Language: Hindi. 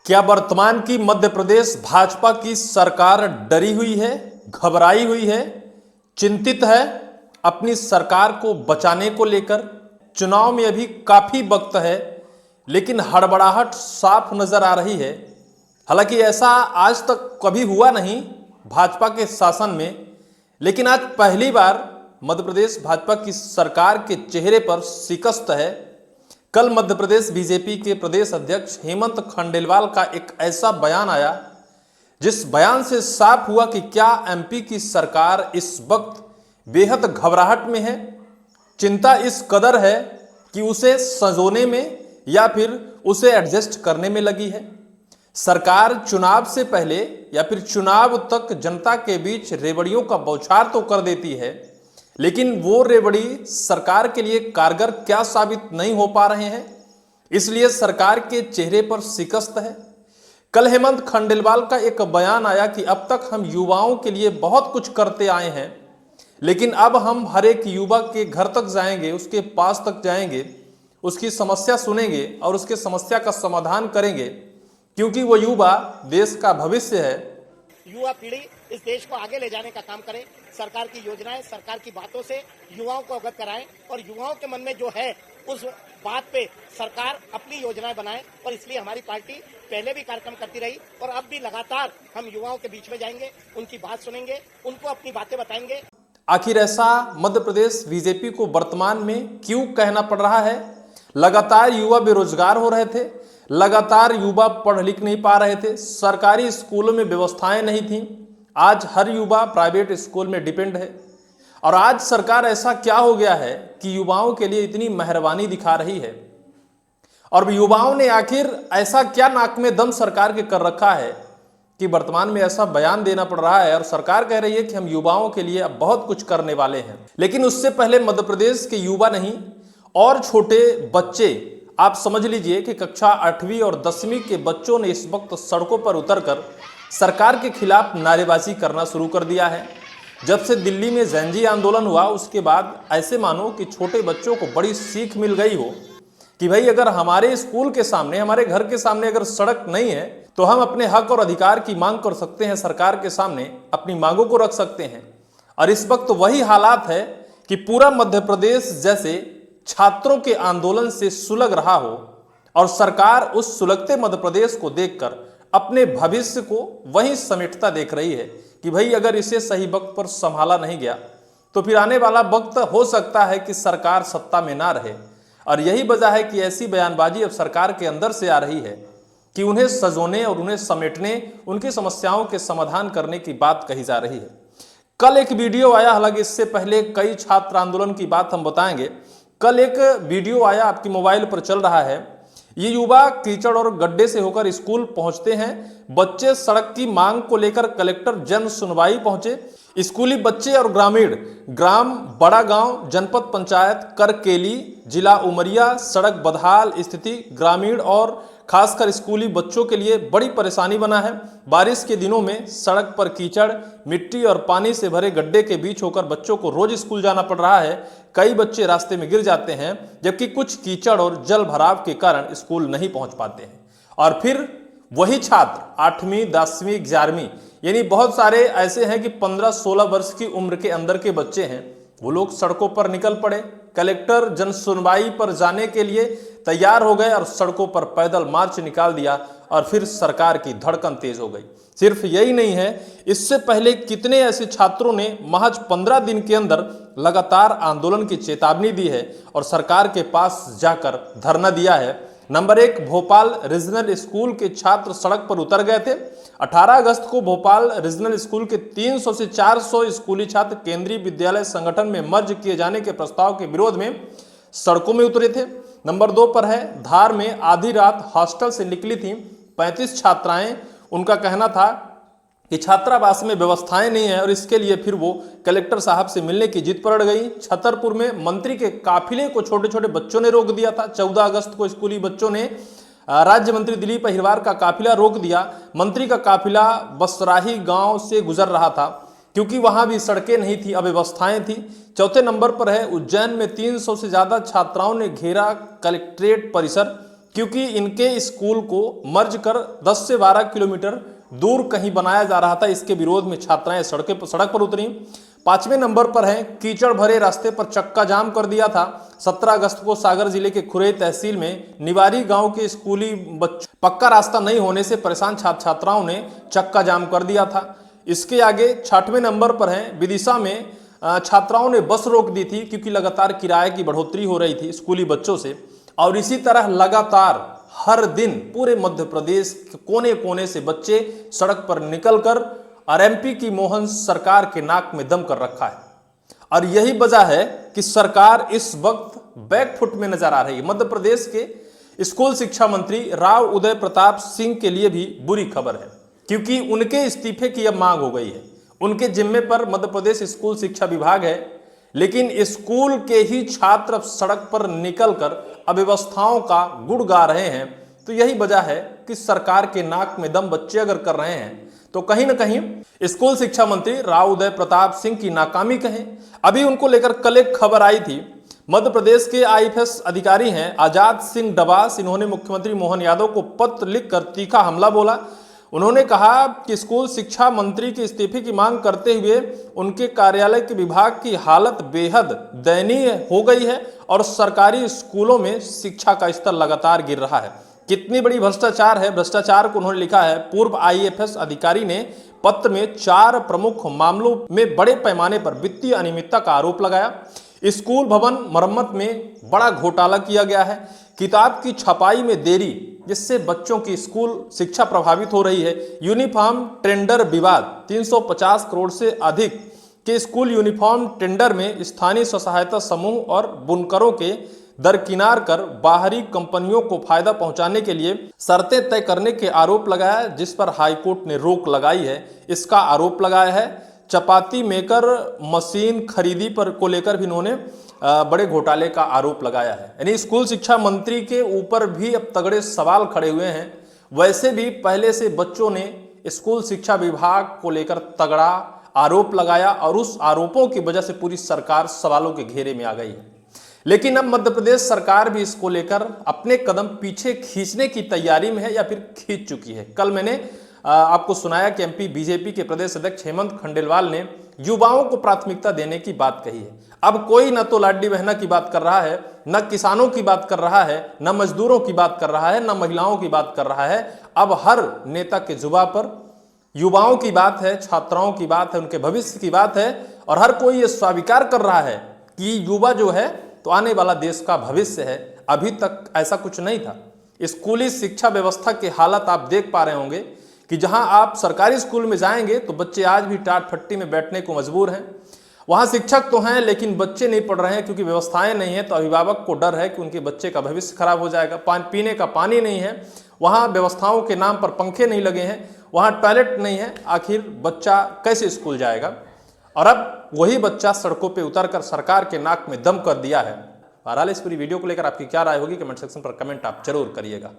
क्या वर्तमान की मध्य प्रदेश भाजपा की सरकार डरी हुई है, घबराई हुई है, चिंतित है अपनी सरकार को बचाने को लेकर? चुनाव में अभी काफी वक्त है, लेकिन हड़बड़ाहट साफ नजर आ रही है। हालांकि ऐसा आज तक कभी हुआ नहीं भाजपा के शासन में, लेकिन आज पहली बार मध्य प्रदेश भाजपा की सरकार के चेहरे पर शिकस्त है। कल मध्य प्रदेश बीजेपी के प्रदेश अध्यक्ष हेमंत खंडेलवाल का एक ऐसा बयान आया जिस बयान से साफ हुआ कि क्या एमपी की सरकार इस वक्त बेहद घबराहट में है। चिंता इस कदर है कि उसे संजोने में या फिर उसे एडजस्ट करने में लगी है। सरकार चुनाव से पहले या फिर चुनाव तक जनता के बीच रेवड़ियों का बौछार तो कर देती है, लेकिन वो रेवड़ी सरकार के लिए कारगर क्या साबित नहीं हो पा रहे हैं, इसलिए सरकार के चेहरे पर शिकस्त है। कल हेमंत खंडेलवाल का एक बयान आया कि अब तक हम युवाओं के लिए बहुत कुछ करते आए हैं, लेकिन अब हम हर एक युवा के घर तक जाएंगे, उसके पास तक जाएंगे, उसकी समस्या सुनेंगे और उसके समस्या का समाधान करेंगे, क्योंकि वो युवा देश का भविष्य है। युवा पीढ़ी इस देश को आगे ले जाने का काम करे। सरकार की योजनाएं, सरकार की बातों से युवाओं को अवगत कराएं और युवाओं के मन में जो है उस बात पे सरकार अपनी योजनाएं बनाए। और इसलिए हमारी पार्टी पहले भी कार्यक्रम करती रही और अब भी लगातार हम युवाओं के बीच में जाएंगे, उनकी बात सुनेंगे, उनको अपनी बातें बताएंगे। आखिर ऐसा मध्य प्रदेश बीजेपी को वर्तमान में क्यों कहना पड़ रहा है? लगातार युवा बेरोजगार हो रहे थे, लगातार युवा पढ़ लिख नहीं पा रहे थे, सरकारी स्कूलों में व्यवस्थाएं नहीं थी। आज हर युवा प्राइवेट स्कूल में डिपेंड है। और आज सरकार ऐसा क्या हो गया है कि युवाओं के लिए इतनी मेहरबानी दिखा रही है? और युवाओं ने आखिर ऐसा क्या नाक में दम सरकार के कर रखा है कि वर्तमान में ऐसा बयान देना पड़ रहा है और सरकार कह रही है कि हम युवाओं के लिए अब बहुत कुछ करने वाले हैं। लेकिन उससे पहले मध्य प्रदेश के युवा नहीं और छोटे बच्चे, आप समझ लीजिए कि कक्षा 8वीं और 10वीं के बच्चों ने इस वक्त सड़कों पर उतरकर सरकार के खिलाफ नारेबाजी करना शुरू कर दिया है। जब से दिल्ली में जेनजी आंदोलन हुआ, उसके बाद ऐसे मानो कि छोटे बच्चों को बड़ी सीख मिल गई हो कि भाई अगर हमारे स्कूल के सामने, हमारे घर के सामने अगर सड़क नहीं है तो हम अपने हक और अधिकार की मांग कर सकते हैं, सरकार के सामने अपनी मांगों को रख सकते हैं। और इस वक्त वही हालात है कि पूरा मध्य प्रदेश जैसे छात्रों के आंदोलन से सुलग रहा हो और सरकार उस सुलगते मध्य प्रदेश को देखकर अपने भविष्य को वहीं समेटता देख रही है कि भाई अगर इसे सही वक्त पर संभाला नहीं गया तो फिर आने वाला वक्त हो सकता है कि सरकार सत्ता में ना रहे। और यही वजह है कि ऐसी बयानबाजी अब सरकार के अंदर से आ रही है कि उन्हें सजोने और उन्हें समेटने, उनकी समस्याओं के समाधान करने की बात कही जा रही है। कल एक वीडियो आया, हालांकि इससे पहले कई छात्र आंदोलन की बात हम बताएंगे। कल एक वीडियो आया, आपकी मोबाइल पर चल रहा है। ये युवा कीचड़ और गड्ढे से होकर स्कूल पहुंचते हैं। बच्चे सड़क की मांग को लेकर कलेक्टर जन सुनवाई पहुंचे। स्कूली बच्चे और ग्रामीण ग्राम बड़ा गांव, जनपद पंचायत करकेली, जिला उमरिया सड़क बदहाल स्थिति ग्रामीण और खासकर स्कूली बच्चों के लिए बड़ी परेशानी बना है। बारिश के दिनों में सड़क पर कीचड़, मिट्टी और पानी से भरे गड्ढे के बीच होकर बच्चों को रोज स्कूल जाना पड़ रहा है। कई बच्चे रास्ते में गिर जाते हैं, जबकि कुछ कीचड़ और जल भराव के कारण स्कूल नहीं पहुंच पाते हैं। और फिर वही छात्र 8वीं, 10वीं, 11वीं, यानी बहुत सारे ऐसे हैं कि 15-16 वर्ष की उम्र के अंदर के बच्चे हैं, वो लोग सड़कों पर निकल पड़े। कलेक्टर जन सुनवाई पर जाने के लिए तैयार हो गए और सड़कों पर पैदल मार्च निकाल दिया और फिर सरकार की धड़कन तेज हो गई। सिर्फ यही नहीं है, इससे पहले कितने ऐसे छात्रों ने महज 15 दिन के अंदर लगातार आंदोलन की चेतावनी दी है और सरकार के पास जाकर धरना दिया है। नंबर 1 भोपाल रीजनल स्कूल के छात्र सड़क पर उतर गए थे। 18 अगस्त को भोपाल रीजनल स्कूल के 300 से 400 स्कूली छात्र केंद्रीय विद्यालय संगठन में मर्ज किए जाने के प्रस्ताव के विरोध में सड़कों में उतरे थे। नंबर 2 पर है धार में आधी रात हॉस्टल से निकली थी 35 छात्राएं। उनका कहना था कि छात्रावास में व्यवस्थाएं नहीं है और इसके लिए फिर वो कलेक्टर साहब से मिलने की जिद पर अड़ गई। छतरपुर में मंत्री के काफिले को छोटे छोटे बच्चों ने रोक दिया था। 14 अगस्त को स्कूली बच्चों ने राज्य मंत्री दिलीप अहिरवार का काफिला रोक दिया। मंत्री का काफिला बसराही गांव से गुजर रहा था क्योंकि वहां भी सड़कें नहीं थी, अव्यवस्थाएं थी। चौथे नंबर पर है उज्जैन में 300 से ज्यादा छात्राओं ने घेरा कलेक्ट्रेट परिसर। क्योंकि इनके स्कूल को मर्ज कर 10 से 12 किलोमीटर दूर कहीं बनाया जा रहा था। इसके विरोध में छात्राएं सड़क पर उतरी। 5वें नंबर पर है, कीचड़ भरे रास्ते पर चक्का जाम कर दिया था। 17 अगस्त को सागर जिले के खुरई तहसील में निवारी गांव के स्कूली बच्चों पक्का रास्ता नहीं होने से परेशान छात्र छात्राओं ने चक्का जाम कर दिया था। इसके आगे 6वें नंबर पर है, विदिशा में छात्राओं ने बस रोक दी थी क्योंकि लगातार किराए की बढ़ोतरी हो रही थी स्कूली बच्चों से। और इसी तरह लगातार हर दिन पूरे मध्य प्रदेश के कोने कोने से बच्चे सड़क पर निकलकर आरएमपी की मोहन सरकार के नाक में दम कर रखा है। और यही वजह है कि सरकार इस वक्त बैकफुट में नजर आ रही है। मध्य प्रदेश के स्कूल शिक्षा मंत्री राव उदय प्रताप सिंह के लिए भी बुरी खबर है, क्योंकि उनके इस्तीफे की अब मांग हो गई है। उनके जिम्मे पर मध्य प्रदेश स्कूल शिक्षा विभाग है, लेकिन स्कूल के ही छात्र सड़क पर निकलकर अव्यवस्थाओं का गुड़ गा रहे हैं। तो यही वजह है कि सरकार के नाक में दम बच्चे अगर कर रहे हैं तो कहीं ना कहीं स्कूल शिक्षा मंत्री राव उदय प्रताप सिंह की नाकामी कहें। अभी उनको लेकर कल एक खबर आई थी। मध्य प्रदेश के आईएफएस अधिकारी हैं आजाद सिंह डबास, इन्होंने मुख्यमंत्री मोहन यादव को पत्र लिखकर तीखा हमला बोला। उन्होंने कहा कि स्कूल शिक्षा मंत्री के इस्तीफे की मांग करते हुए उनके कार्यालय के विभाग की हालत बेहद दयनीय हो गई है और सरकारी स्कूलों में शिक्षा का स्तर लगातार गिर रहा है। कितनी बड़ी भ्रष्टाचार है। भ्रष्टाचार को उन्होंने लिखा है। पूर्व आईएफएस अधिकारी ने पत्र में 4 प्रमुख मामलों में बड़े पैमाने पर वित्तीय अनियमितता का आरोप लगाया। स्कूल भवन मरम्मत में बड़ा घोटाला किया गया है। किताब की छपाई में देरी, जिससे बच्चों की स्कूल शिक्षा प्रभावित हो रही है। यूनिफॉर्म टेंडर विवाद, 350 करोड़ से अधिक के स्कूल यूनिफॉर्म टेंडर में स्थानीय स्व सहायता समूह और बुनकरों के दरकिनार कर बाहरी कंपनियों को फायदा पहुंचाने के लिए शर्तें तय करने के आरोप लगाया, जिस पर हाईकोर्ट ने रोक लगाई है। इसका आरोप लगाया है। चपाती मेकर मशीन खरीदी पर को लेकर भी इन्होंने बड़े घोटाले का आरोप लगाया है। यानी स्कूल शिक्षा मंत्री के ऊपर भी अब तगड़े सवाल खड़े हुए हैं। वैसे भी पहले से बच्चों ने स्कूल शिक्षा विभाग को लेकर तगड़ा आरोप लगाया और उस आरोपों की वजह से पूरी सरकार सवालों के घेरे में आ गई है। लेकिन अब मध्य प्रदेश सरकार भी इसको लेकर अपने कदम पीछे खींचने की तैयारी में है या फिर खींच चुकी है। कल मैंने आपको सुनाया कि एमपी बीजेपी के प्रदेश अध्यक्ष हेमंत खंडेलवाल ने युवाओं को प्राथमिकता देने की बात कही है। अब कोई न तो लाडली बहना की बात कर रहा है, न किसानों की बात कर रहा है, न मजदूरों की बात कर रहा है, न महिलाओं की बात कर रहा है। अब हर नेता के जुबान पर युवाओं की बात है, छात्राओं की बात है, उनके भविष्य की बात है। और हर कोई ये स्वीकार कर रहा है कि युवा जो है तो आने वाला देश का भविष्य है। अभी तक ऐसा कुछ नहीं था। स्कूली शिक्षा व्यवस्था के हालत आप देख पा रहे होंगे कि जहां आप सरकारी स्कूल में जाएंगे तो बच्चे आज भी टाट फट्टी में बैठने को मजबूर हैं। वहां शिक्षक तो हैं लेकिन बच्चे नहीं पढ़ रहे हैं, क्योंकि व्यवस्थाएं नहीं है। तो अभिभावक को डर है कि उनके बच्चे का भविष्य खराब हो जाएगा। पीने का पानी नहीं है, वहां व्यवस्थाओं के नाम पर पंखे नहीं लगे हैं, वहां टॉयलेट नहीं है। आखिर बच्चा कैसे स्कूल जाएगा? और अब वही बच्चा सड़कों पे उतरकर सरकार के नाक में दम कर दिया है। बहरहाल इस पूरी वीडियो को लेकर आपकी क्या राय होगी, कमेंट सेक्शन पर कमेंट आप जरूर करिएगा।